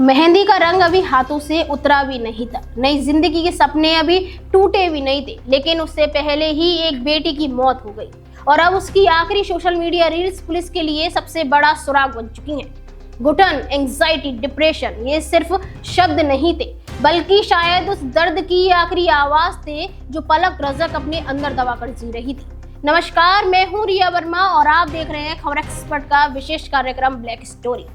मेहंदी का रंग अभी हाथों से उतरा भी नहीं था, नई जिंदगी के सपने अभी टूटे भी नहीं थे, लेकिन उससे पहले ही एक बेटी की मौत हो गई और अब उसकी आखिरी सोशल मीडिया रील्स पुलिस के लिए सबसे बड़ा सुराग बन चुकी हैं। घुटन, एंजाइटी, डिप्रेशन, ये सिर्फ शब्द नहीं थे, बल्कि शायद उस दर्द की आखिरी आवाज थे जो पलक रजक अपने अंदर दबा कर जी रही थी। नमस्कार, मैं हूँ रिया वर्मा और आप देख रहे हैं खबर एक्सपर्ट का विशेष कार्यक्रम ब्लैक स्टोरी,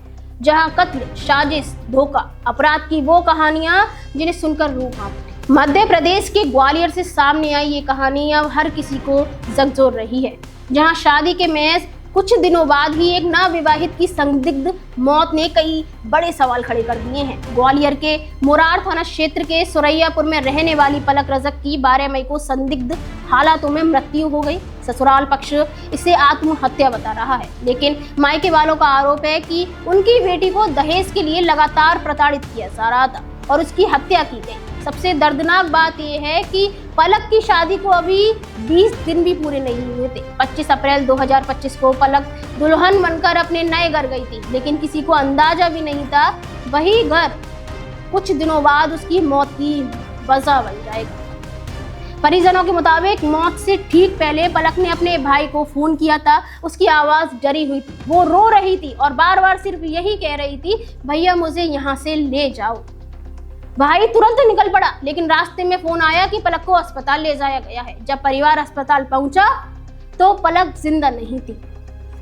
जहां कत्ल, साजिश, धोखा, अपराध की वो कहानियां जिन्हें सुनकर रूह कांपती। मध्य प्रदेश के ग्वालियर से सामने आई ये कहानी अब हर किसी को झकझोर रही है, जहां शादी के महज कुछ दिनों बाद ही एक नवविवाहित की संदिग्ध मौत ने कई बड़े सवाल खड़े कर दिए हैं। ग्वालियर के मुरार थाना क्षेत्र के सुरैयापुर में रहने वाली पलक रजक की 12 मई को संदिग्ध हालातों में मृत्यु हो गई। ससुराल पक्ष इसे आत्महत्या बता रहा है, लेकिन मायके वालों का आरोप है कि उनकी बेटी को दहेज के लिए लगातार प्रताड़ित किया जा रहा था और उसकी हत्या की गई। सबसे दर्दनाक बात यह है कि पलक की शादी को अभी 20 दिन भी पूरे नहीं हुए थे। 25 अप्रैल 2025 को पलक दुल्हन बनकर अपने नए घर गई थी, लेकिन किसी को अंदाजा भी नहीं था वही घर कुछ दिनों बाद उसकी मौत की वजह बन जाएगा। परिजनों के मुताबिक मौत से ठीक पहले पलक ने अपने भाई को फोन किया था। उसकी आवाज डरी हुई थी, वो रो रही थी और बार बार सिर्फ यही कह रही थी, भैया मुझे यहाँ से ले जाओ। भाई तुरंत निकल पड़ा, लेकिन रास्ते में फोन आया कि पलक को अस्पताल ले जाया गया है। जब परिवार अस्पताल पहुंचा तो पलक जिंदा नहीं थी।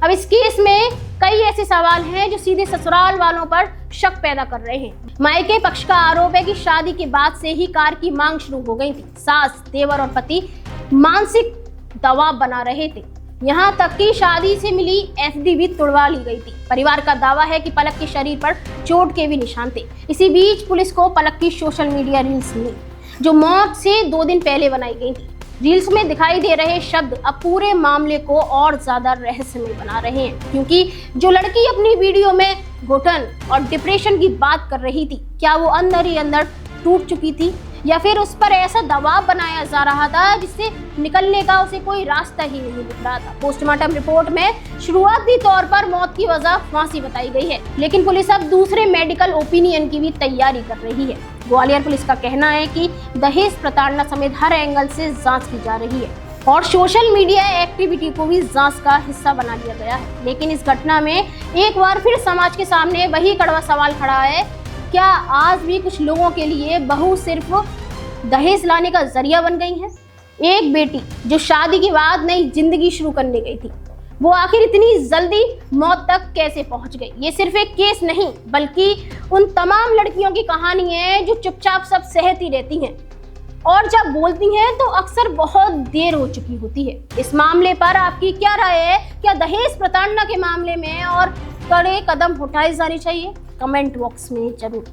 अब इस केस में कई ऐसे सवाल हैं जो सीधे ससुराल वालों पर शक पैदा कर रहे हैं। मायके पक्ष का आरोप है कि शादी के बाद से ही कार की मांग शुरू हो गई थी। सास, देवर और पति मानसिक दबाव बना रहे थे, यहाँ तक कि शादी से मिली एफडी भी तुड़वा ली गई थी। परिवार का दावा है कि पलक के शरीर पर चोट के भी निशान थे। इसी बीच पुलिस को पलक की सोशल मीडिया रील्स मिली, जो मौत से 2 दिन पहले बनाई गई थी। रील्स में दिखाई दे रहे शब्द अब पूरे मामले को और ज्यादा रहस्यमय बना रहे हैं, क्योंकि जो लड़की अपनी वीडियो में घुटन और डिप्रेशन की बात कर रही थी, क्या वो अंदर ही अंदर टूट चुकी थी या फिर उस पर ऐसा दबाव बनाया जा रहा था जिससे निकलने का उसे कोई रास्ता ही नहीं दिख रहा था। पोस्टमार्टम रिपोर्ट में शुरुआती तौर पर मौत की वजह फांसी बताई गई है, लेकिन पुलिस अब दूसरे मेडिकल ओपिनियन की भी तैयारी कर रही है। ग्वालियर पुलिस का कहना है कि दहेज प्रताड़ना समेत हर एंगल से जांच की जा रही है और सोशल मीडिया एक्टिविटी को भी जांच का हिस्सा बना लिया गया है। लेकिन इस घटना में एक बार फिर समाज के सामने वही कड़वा सवाल खड़ा है, क्या आज भी कुछ लोगों के लिए बहू सिर्फ दहेज लाने का जरिया बन गई है? एक बेटी जो शादी के बाद नई जिंदगी शुरू करने गई थी, वो आखिर इतनी जल्दी मौत तक कैसे पहुंच गई? ये सिर्फ एक केस नहीं, बल्कि उन तमाम लड़कियों की कहानी है जो चुपचाप सब सहती रहती हैं और जब बोलती हैं तो अक्सर बहुत देर हो चुकी होती है। इस मामले पर आपकी क्या राय है? क्या दहेज प्रताड़ना के मामले में और कड़े कदम उठाए जाने चाहिए? कमेंट बॉक्स में जरूर।